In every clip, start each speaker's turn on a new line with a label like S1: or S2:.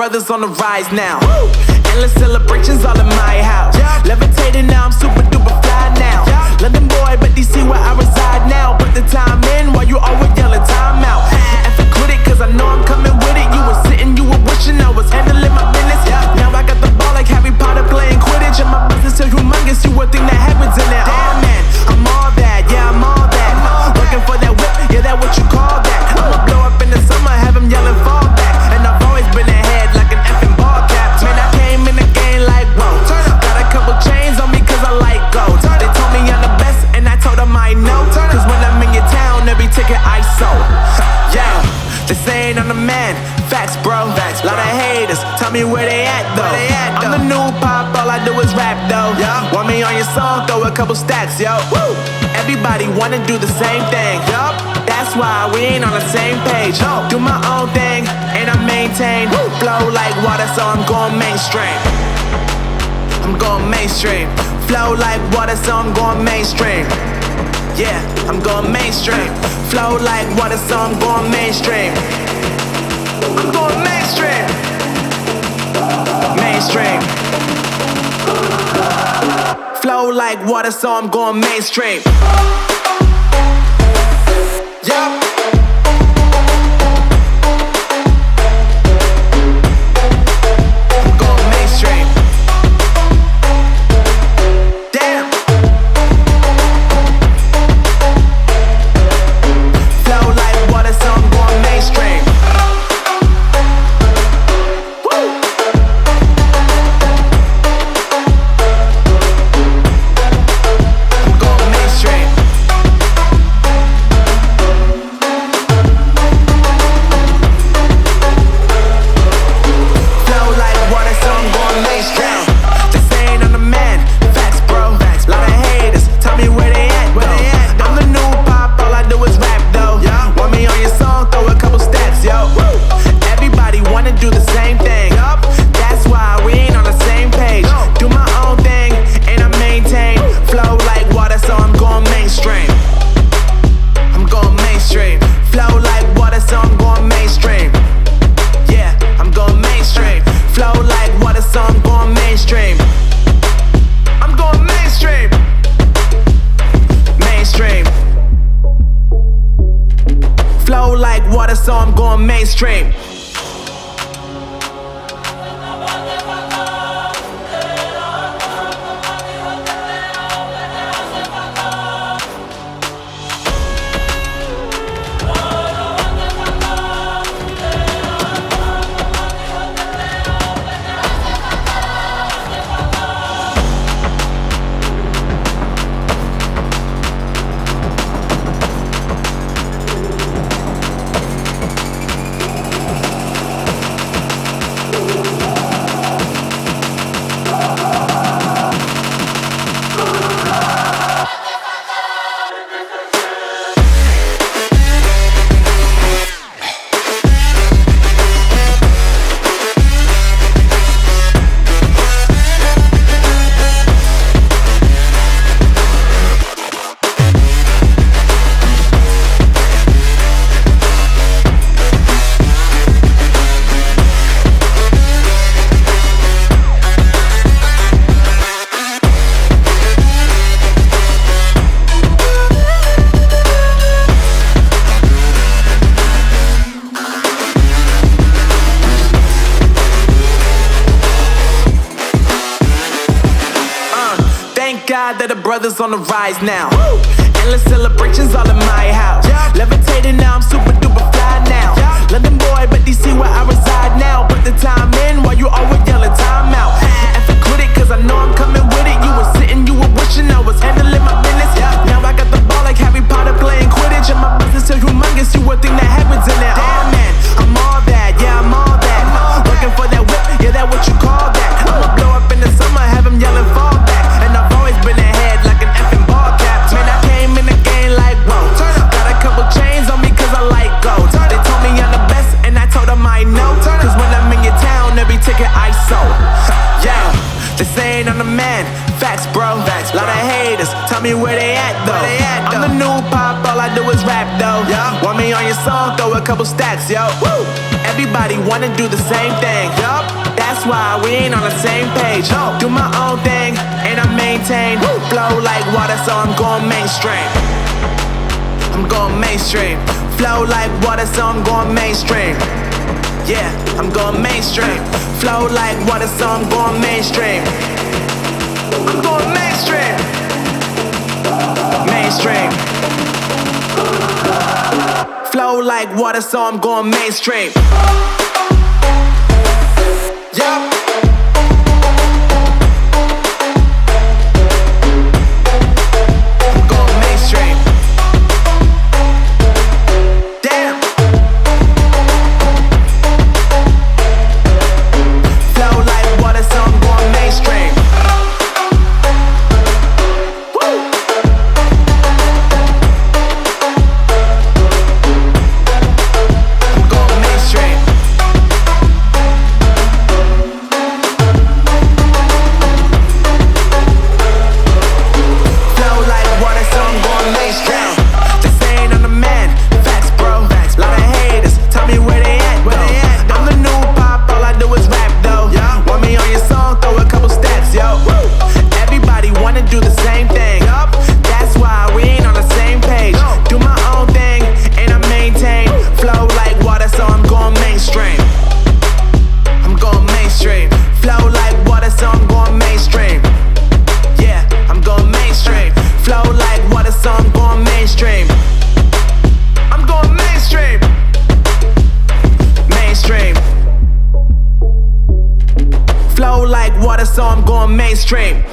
S1: brothers on the rise now. Woo! Endless celebrations all in my house. Yeah. Levitating now, I'm super duper fly now. Yeah. London boy, but DC where I reside now. Put the time in while you always yelling time out. And for quit it, cause I know I'm coming with it. You were sitting, you were wishing I was handling my business. Yeah. Now I got the ball like Harry Potter playing Quidditch. And my business so humongous, you would think that happens in there. Damn man, I'm all that, yeah, I'm all that. Looking for that whip, yeah, that what you call that. I'ma blow up in the summer, have him yelling fall back. And I've always been ahead like an effing ball cap. Man, I came in the game like, whoa. Got a couple chains on me cause I like gold. They told me I'm the best and I told them I know. Cause when I'm in your town, every ticket I sold. Yeah, they saying I'm the man. Facts, bro. Lot of haters, tell me where they at though. I'm the new pop, all I do is rap though. Want me on your song, throw a couple stacks, yo. Woo! Everybody wanna do the same thing. Yup. That's why we ain't on the same page. Do my own thing, and I maintain. Flow like water, so I'm going mainstream. I'm going mainstream. Flow like water, so I'm going mainstream. Yeah, I'm going mainstream. Flow like water, so I'm going mainstream. I'm going mainstream. Mainstream. Flow like water, so I'm going mainstream. Yup. I'm going mainstream. Damn. Flow like water, so I'm going mainstream. So I'm going mainstream. God that the brothers on the rise now. Woo! Endless celebrations all in my house. Yeah. Levitating now, I'm super duper fly now. Yeah. London boy, but DC where I reside now. Put the time in while you always yelling time out. And for quit it, cause I know I'm coming with it. You were sitting, you were wishing I was handling my business. Yeah. Now I got the ball like Harry Potter playing Quidditch. And my business so humongous, you would think that happens in there. Damn man, I'm all that, yeah, I'm all that. Looking for that whip, yeah, that what you call that. I'ma blow up in the summer, have him yelling fall back. And I've always been ahead like an effing ball cap. Man, I came in the game like, whoa. Got a couple chains on me cause I like gold. They told me I'm the best and I told them I know. Cause when I'm in your town, every ticket I sold. Yeah, they saying I'm the man. Facts, bro. Lot of haters, tell me where they at though. I'm the new pop, all I do is rap though. Want me me on your song, throw a couple stacks, yo. Woo! Everybody wanna do the same thing, yup. That's why we ain't on the same page. No, do my own thing, and I maintain. Woo! Flow like water, so I'm going mainstream. I'm going mainstream. Flow like water, so I'm going mainstream. Yeah, I'm going mainstream. Flow like water, so I'm going mainstream. I'm going mainstream. Mainstream. Flow like water, so I'm going mainstream. Yup. I'm going mainstream. Damn. Flow like water, so I'm going mainstream. So I'm going mainstream.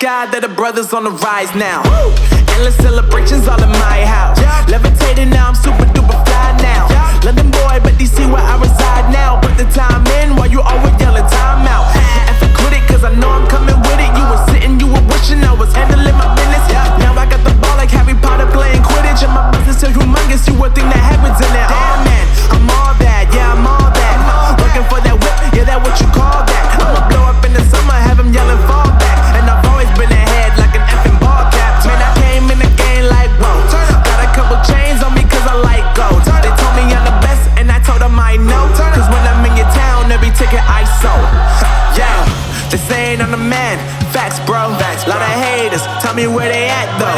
S1: God that the brothers on the rise now. Woo! Endless celebrations all in my house. Yeah. Levitating now, I'm super duper fly now. Yeah. London boy, but DC where I reside now. Put the time in while you always yelling time out. And for quit it, cause I know I'm coming with it. You were sitting, you were wishing I was handling my business. Yeah. Now I got the ball like Harry Potter playing Quidditch. And my business so humongous, you would think that happens in there. Damn man, I'm all that, yeah, I'm all that. Looking for that whip, yeah, that what you call that. I'ma blow up in the summer, have him yelling fall back. And I've always been ahead like an effing ball cap. Man, I came in the game like, whoa. Got a couple chains on me cause I like gold. They told me I'm the best and I told them I know. Cause when I'm in your town, every ticket I sold. Yeah, they saying I'm the man. Facts, bro. Facts, lot of haters. Tell me where they at though.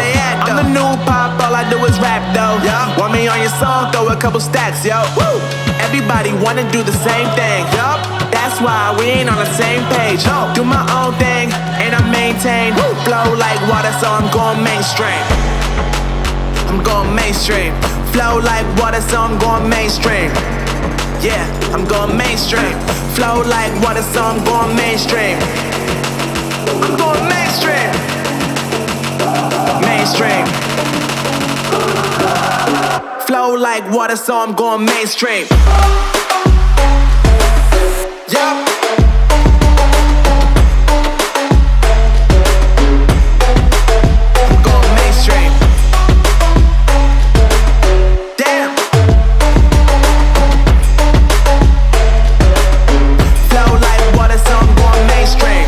S1: I'm the new pop, all I do is rap though. Want me on your song, throw a couple stacks, yo. Woo! Everybody wanna do the same thing. Yup. That's why we ain't on the same page. No, do my own thing, and I maintain. Woo! Flow like water, so I'm going mainstream. I'm going mainstream. Flow like water, so I'm going mainstream. Yeah, I'm going mainstream. Flow like water, so I'm going mainstream. I'm going mainstream. Mainstream. Flow like water, so I'm going mainstream. Yup. I'm going mainstream. Damn. Flow like water, so I'm going mainstream.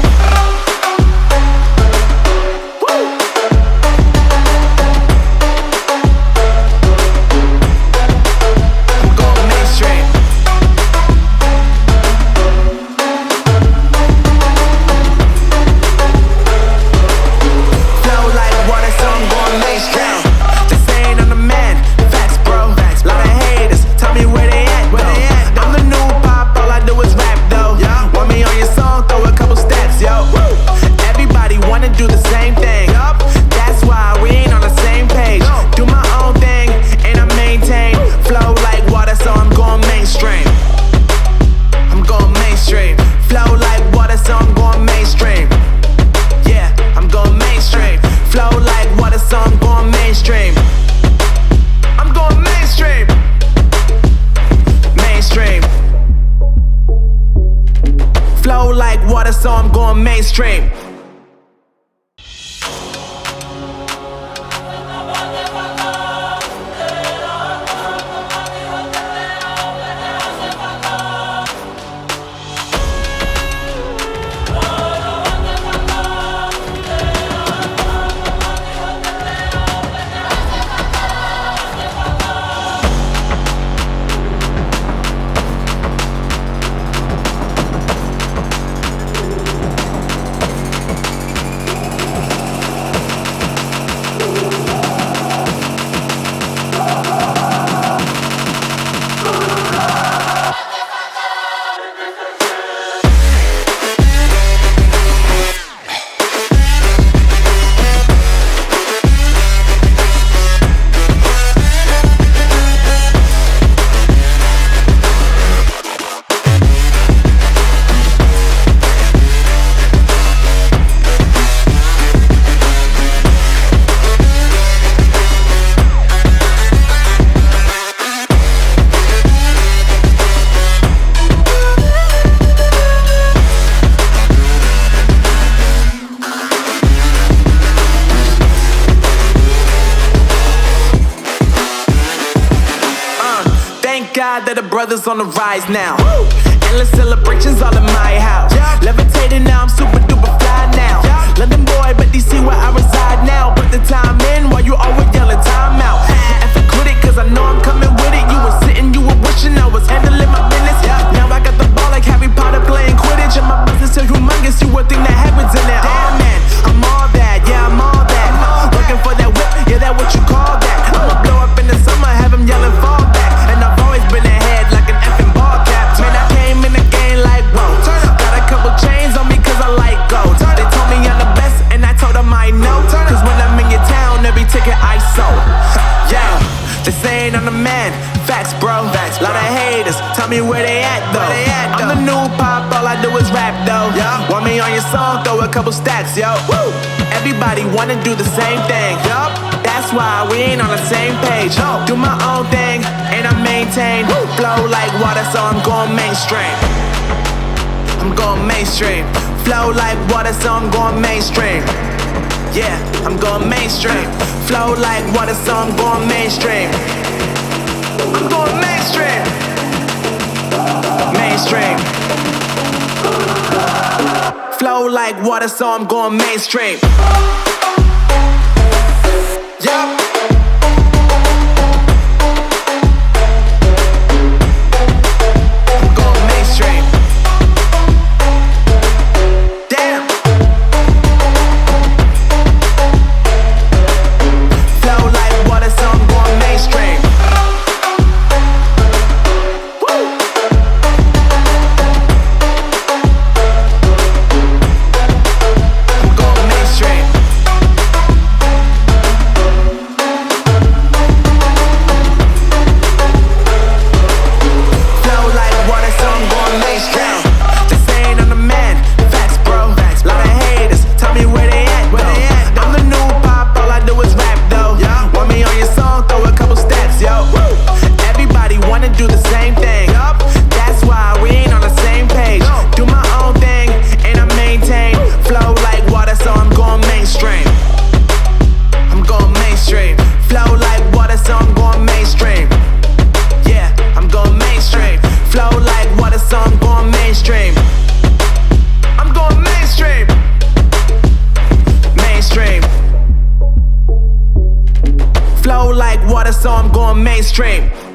S1: sky that the brothers on the rise now. Endless celebrations all in my house. Levitating now, I'm super duper fly now. London boy, but DC where I reside now. Put the time in while you always yelling time out. And for quit it, cause I know I'm coming with it. You were sitting, you were wishing I was handling my business. Now I got the ball like Harry Potter playing Quidditch. And my business is humongous, you would think that happens in there. Damn man, I'm all that, yeah I'm all that. Looking for that whip, yeah that what you call that. I'ma blow up in the summer, have him yelling fall back. And I've always been ahead like an effing ball cap. Man, I came in the game like whoa. Got a couple chains on me cause I like gold. They told me I'm the best and I told them I know. Cause when I'm in your town, every ticket I sold. Yeah, they saying I'm the man. Facts bro, lot of haters, tell me where they at though. I'm the new pop, all I do is rap though. Want me on your song, throw a couple stacks, yo. Everybody wanna do the same thing. That's why we ain't on the same page. Do my own thing, and I maintain. Flow like water, so I'm going mainstream. I'm going mainstream. Flow like water, so I'm going mainstream. Yeah, I'm going mainstream. Flow like water, so I'm going mainstream. I'm going mainstream. Mainstream. Flow like water, so I'm going mainstream. Yup. I'm going mainstream. Damn. Flow like water, so I'm going mainstream. Flow like water, so I'm going mainstream.